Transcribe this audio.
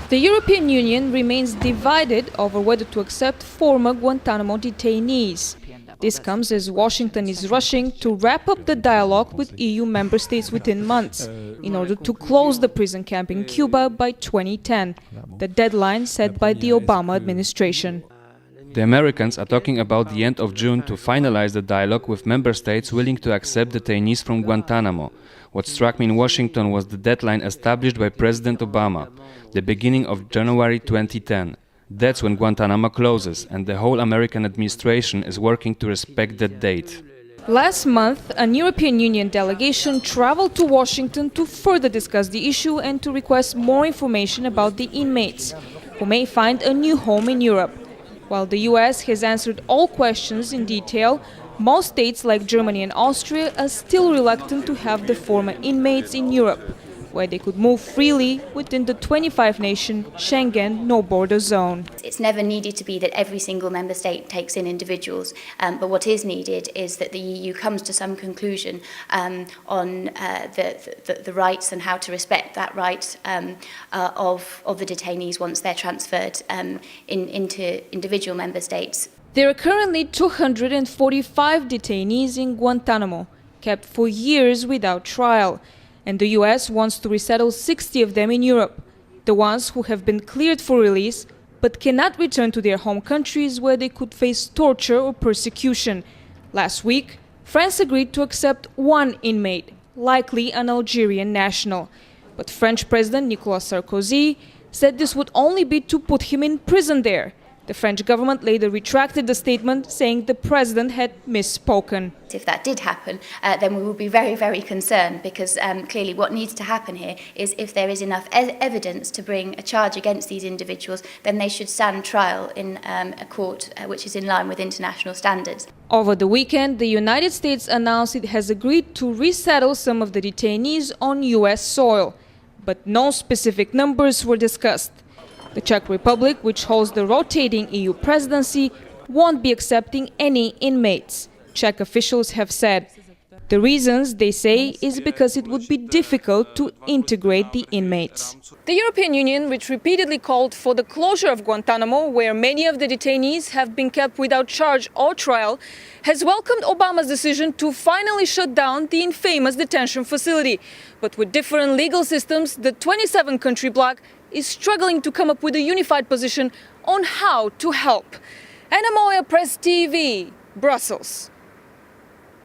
The European Union remains divided over whether to accept former Guantanamo detainees. This comes as Washington is rushing to wrap up the dialogue with EU member states within months in order to close the prison camp in Cuba by 2010, the deadline set by the Obama administration. The Americans are talking about the end of June to finalize the dialogue with member states willing to accept detainees from Guantanamo. What struck me in Washington was the deadline established by President Obama, the beginning of January 2010. That's when Guantanamo closes, and the whole American administration is working to respect that date. Last month, an European Union delegation traveled to Washington to further discuss the issue and to request more information about the inmates, who may find a new home in Europe. While the US has answered all questions in detail, most states like Germany and Austria are still reluctant to have the former inmates in Europe, where they could move freely within the 25-nation Schengen no-border zone. It's never needed to be that every single member state takes in individuals, but what is needed is that the EU comes to some conclusion on the rights and how to respect that right of the detainees once they're transferred into individual member states. There are currently 245 detainees in Guantanamo, kept for years without trial. And the US wants to resettle 60 of them in Europe, the ones who have been cleared for release but cannot return to their home countries where they could face torture or persecution. Last week, France agreed to accept one inmate, likely an Algerian national. But French President Nicolas Sarkozy said this would only be to put him in prison there. The French government later retracted the statement, saying the president had misspoken. If that did happen, then we would be very, very concerned, because clearly what needs to happen here is if there is enough evidence to bring a charge against these individuals, then they should stand trial in a court which is in line with international standards. Over the weekend, the United States announced it has agreed to resettle some of the detainees on US soil, but no specific numbers were discussed. The Czech Republic, which holds the rotating EU presidency, won't be accepting any inmates, Czech officials have said. The reasons, they say, is because it would be difficult to integrate the inmates. The European Union, which repeatedly called for the closure of Guantanamo, where many of the detainees have been kept without charge or trial, has welcomed Obama's decision to finally shut down the infamous detention facility. But with different legal systems, the 27-country bloc is struggling to come up with a unified position on how to help. Anna Moya, Press TV, Brussels.